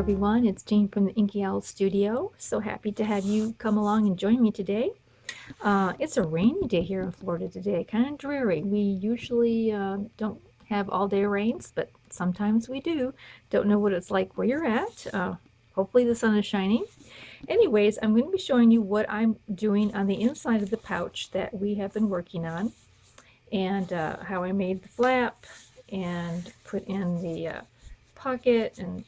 everyone, it's Jean from the Inky Studio. So happy to have you come along and join me today. It's a rainy day here in Florida today, kind of dreary. We usually don't have all-day rains, but sometimes we do. Don't know what it's like where you're at. Hopefully the sun is shining. Anyways, I'm going to be showing you what I'm doing on the inside of the pouch that we have been working on, and how I made the flap and put in the pocket, and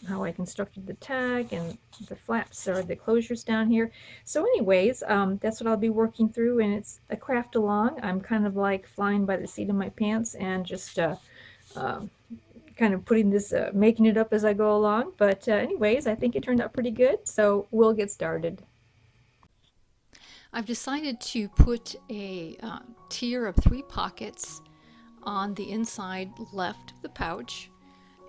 how I constructed the tag and the flaps or the closures down here. So anyways, that's what I'll be working through, and it's a craft along. I'm kind of like flying by the seat of my pants and just kind of putting this, making it up as I go along. But anyways, I think it turned out pretty good, so we'll get started. I've decided to put a tier of 3 pockets on the inside left of the pouch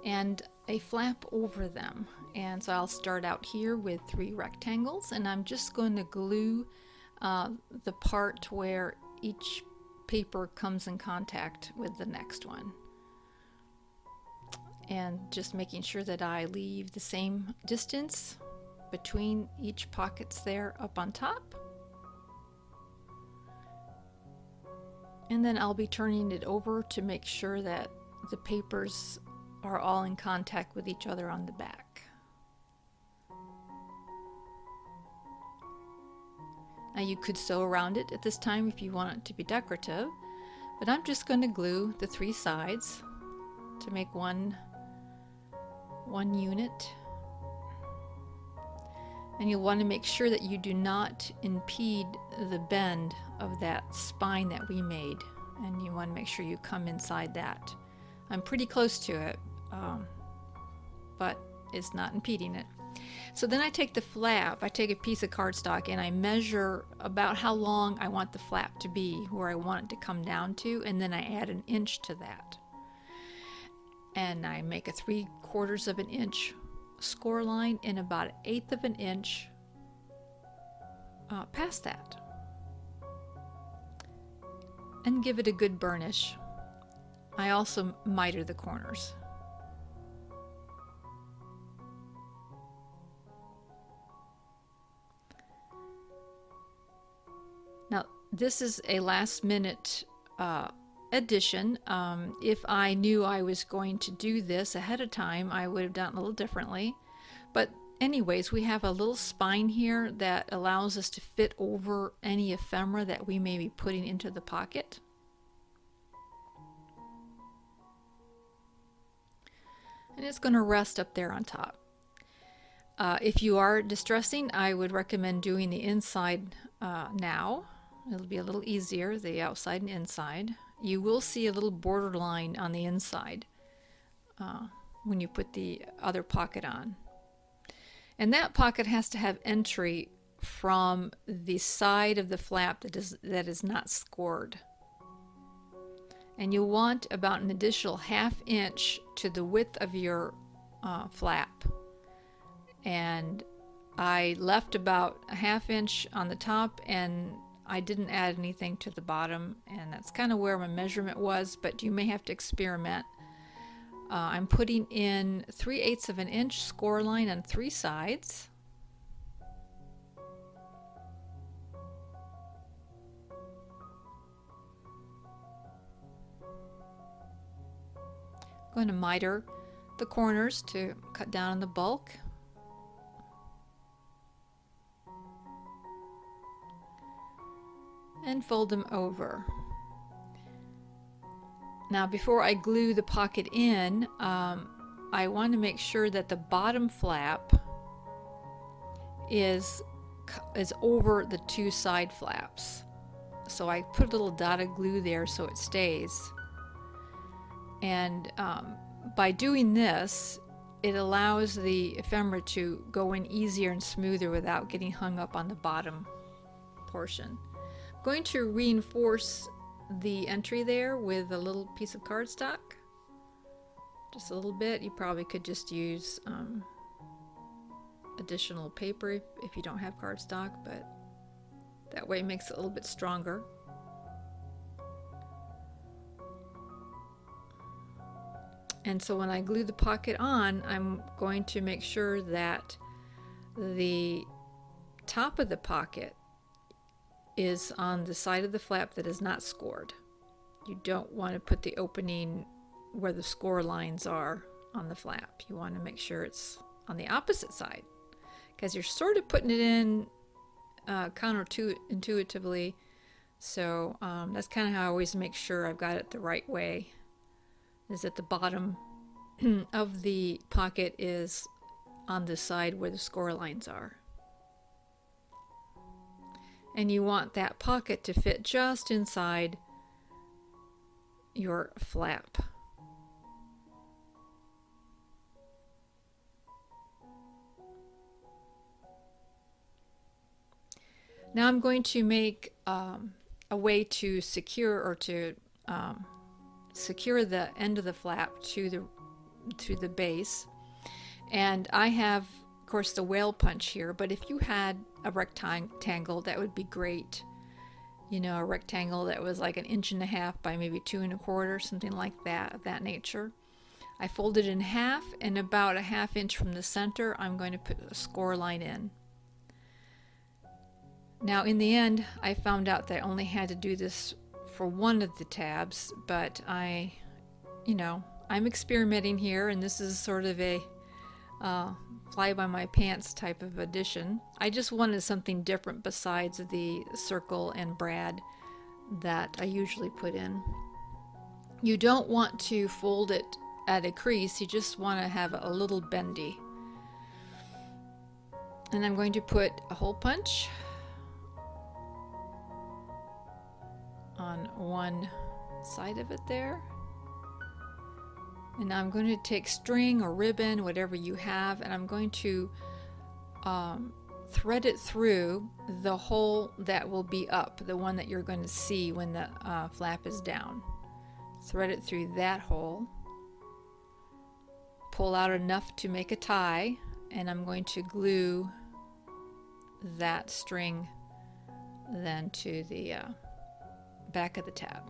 and a flap over them. And so I'll start out here with 3 rectangles, and I'm just going to glue the part where each paper comes in contact with the next one. And just making sure that I leave the same distance between each pockets there up on top. And then I'll be turning it over to make sure that the papers are all in contact with each other on the back. Now you could sew around it at this time if you want it to be decorative, but I'm just going to glue the 3 sides to make one unit. And you'll want to make sure that you do not impede the bend of that spine that we made, and you want to make sure you come inside that. I'm pretty close to it, but it's not impeding it. So then I take the flap, I take a piece of cardstock, and I measure about how long I want the flap to be, where I want it to come down to, and then I add an inch to that. And I make a 3/4 of an inch score line and about 1/8 of an inch past that, and give it a good burnish. I also miter the corners. Now this is a last minute addition. If I knew I was going to do this ahead of time, I would have done it a little differently. But anyways, we have a little spine here that allows us to fit over any ephemera that we may be putting into the pocket. And it's going to rest up there on top. If you are distressing, I would recommend doing the inside now. It'll be a little easier, the outside and inside. You will see a little border line on the inside when you put the other pocket on. And that pocket has to have entry from the side of the flap that is not scored. And you'll want about an additional 1/2 inch to the width of your flap. And I left about a 1/2 inch on the top, and I didn't add anything to the bottom, and that's kind of where my measurement was, but you may have to experiment. I'm putting in 3/8 of an inch score line on 3 sides. I'm going to miter the corners to cut down on the bulk. And fold them over. Now before I glue the pocket in, I want to make sure that the bottom flap is over the 2 side flaps. So I put a little dotted glue there so it stays. And by doing this, it allows the ephemera to go in easier and smoother without getting hung up on the bottom portion. I'm going to reinforce the entry there with a little piece of cardstock, just a little bit. You probably could just use additional paper if you don't have cardstock, but that way it makes it a little bit stronger. And so when I glue the pocket on, I'm going to make sure that the top of the pocket is on the side of the flap that is not scored. You don't want to put the opening where the score lines are on the flap. You want to make sure it's on the opposite side, because you're sort of putting it in counterintuitively. So that's kind of how I always make sure I've got it the right way, is at the bottom of the pocket is on the side where the score lines are. And you want that pocket to fit just inside your flap. Now I'm going to make a way to secure secure the end of the flap to the base. And I have, of course, the whale punch here, but if you had a rectangle, that would be great. You know, a rectangle that was like 1.5 inches by maybe 2.25 inches, something like that, of that nature. I fold it in half, and about 1/2 inch from the center, I'm going to put a score line in. Now, in the end, I found out that I only had to do this for one of the tabs, but I'm experimenting here, and this is sort of a fly by my pants type of addition. I just wanted something different besides the circle and brad that I usually put in. You don't want to fold it at a crease, you just want to have a little bendy. And I'm going to put a hole punch on one side of it there. And I'm going to take string or ribbon, whatever you have, and I'm going to thread it through the hole that will be up, the one that you're going to see when the flap is down. Thread it through that hole. Pull out enough to make a tie, and I'm going to glue that string then to the back of the tab.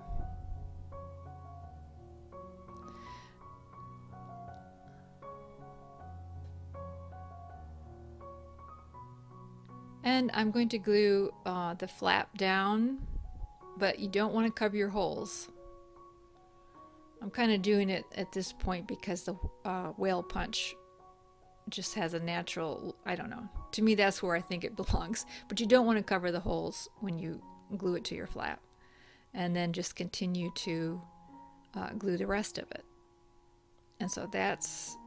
And I'm going to glue the flap down, but you don't want to cover your holes. I'm kind of doing it at this point because the whale punch just has a natural, I don't know. To me, that's where I think it belongs. But you don't want to cover the holes when you glue it to your flap. And then just continue to glue the rest of it. And so that's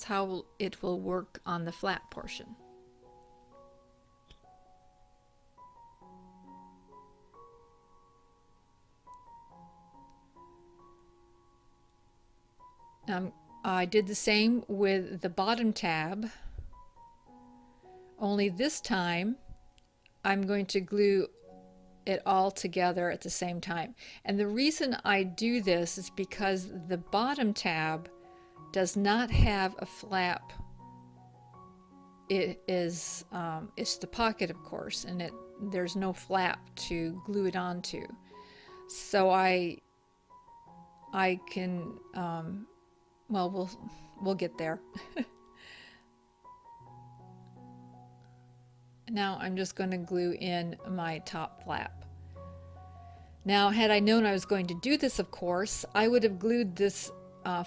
how it will work on the flap portion. I did the same with the bottom tab, only this time I'm going to glue it all together at the same time. And the reason I do this is because the bottom tab does not have a flap. It's the pocket, of course, and there's no flap to glue it onto. So I can well, we'll get there. Now I'm just going to glue in my top flap. Now, had I known I was going to do this, of course, I would have glued this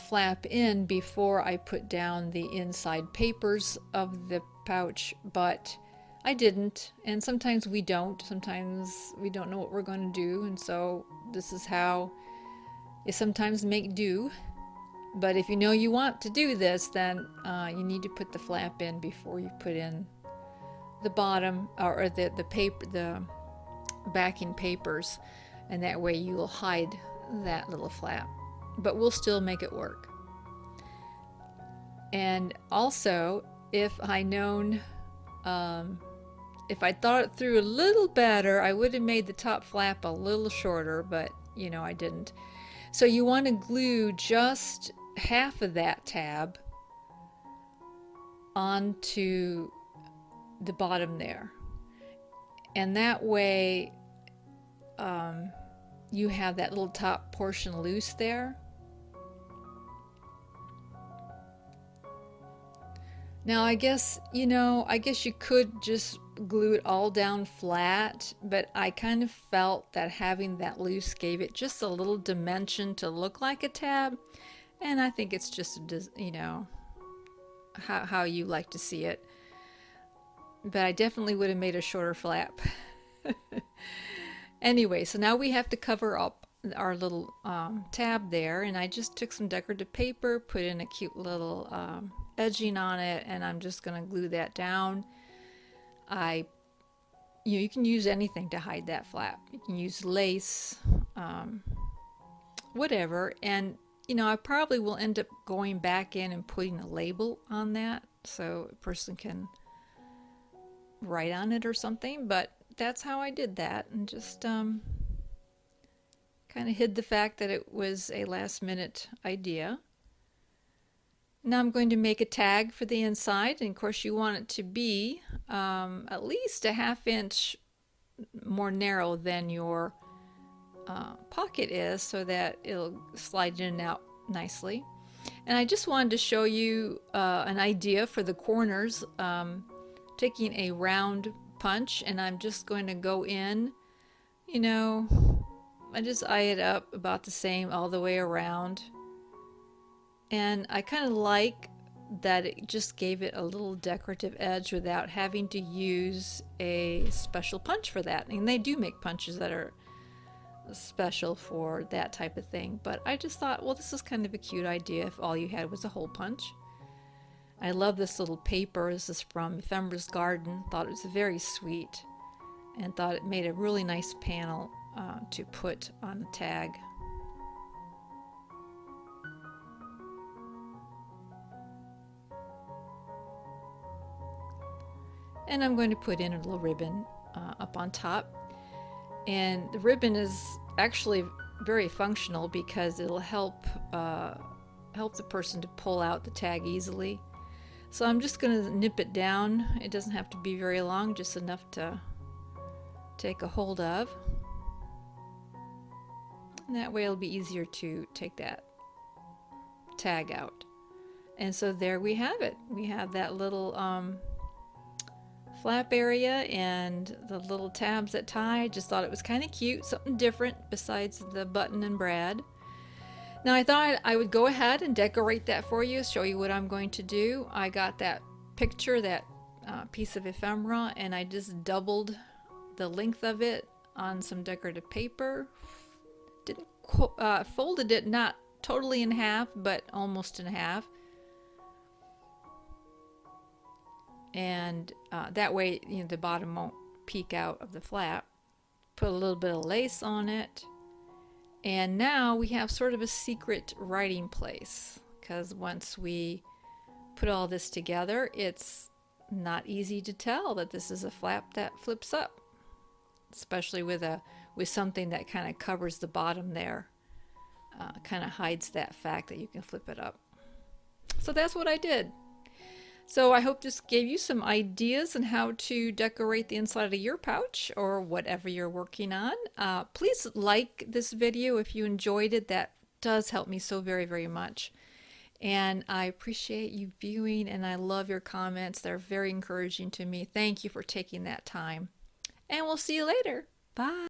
flap in before I put down the inside papers of the pouch, but I didn't. And sometimes we don't. Sometimes we don't know what we're going to do, and so this is how you sometimes make do. But if you know you want to do this, then you need to put the flap in before you put in the bottom or the paper, the backing papers, and that way you will hide that little flap. But we'll still make it work. And also, if I'd thought it through a little better, I would have made the top flap a little shorter, but I didn't. So you want to glue just half of that tab onto the bottom there, and that way you have that little top portion loose there. Now, I guess you could just glue it all down flat, but I kind of felt that having that loose gave it just a little dimension to look like a tab, and I think it's just, how you like to see it. But I definitely would have made a shorter flap. Anyway, so now we have to cover up our little tab there, and I just took some decorative paper, put in a cute little edging on it, and I'm just going to glue that down. I you can use anything to hide that flap. You can use lace, um, whatever, and I probably will end up going back in and putting a label on that so a person can write on it or something, but that's how I did that, and just kind of hid the fact that it was a last minute idea. Now I'm going to make a tag for the inside, and of course you want it to be at least a half inch more narrow than your pocket is, so that it'll slide in and out nicely. And I just wanted to show you an idea for the corners, taking a round punch, and I'm just going to go in, you know, I just eye it up about the same all the way around. And I kind of like that it just gave it a little decorative edge without having to use a special punch for that. And they do make punches that are special for that type of thing. But I just thought, well, this is kind of a cute idea if all you had was a hole punch. I love this little paper. This is from Ephemera's Garden. Thought it was very sweet and thought it made a really nice panel to put on the tag. And I'm going to put in a little ribbon up on top. And the ribbon is actually very functional because it'll help the person to pull out the tag easily. So I'm just going to nip it down. It doesn't have to be very long, just enough to take a hold of. And that way it'll be easier to take that tag out. And so there we have it. We have that little flap area and the little tabs that tie. I just thought it was kind of cute, something different besides the button and brad. Now I thought I would go ahead and decorate that for you, show you what I'm going to do. I got that picture, that piece of ephemera, and I just doubled the length of it on some decorative paper. Didn't folded it not totally in half, but almost in half. And that way, the bottom won't peek out of the flap. Put a little bit of lace on it. And now we have sort of a secret writing place, because once we put all this together, it's not easy to tell that this is a flap that flips up, especially with something that kind of covers the bottom there, kind of hides that fact that you can flip it up. So that's what I did. So I hope this gave you some ideas on how to decorate the inside of your pouch or whatever you're working on. Please like this video if you enjoyed it. That does help me so very, very much. And I appreciate you viewing, and I love your comments. They're very encouraging to me. Thank you for taking that time. And we'll see you later. Bye.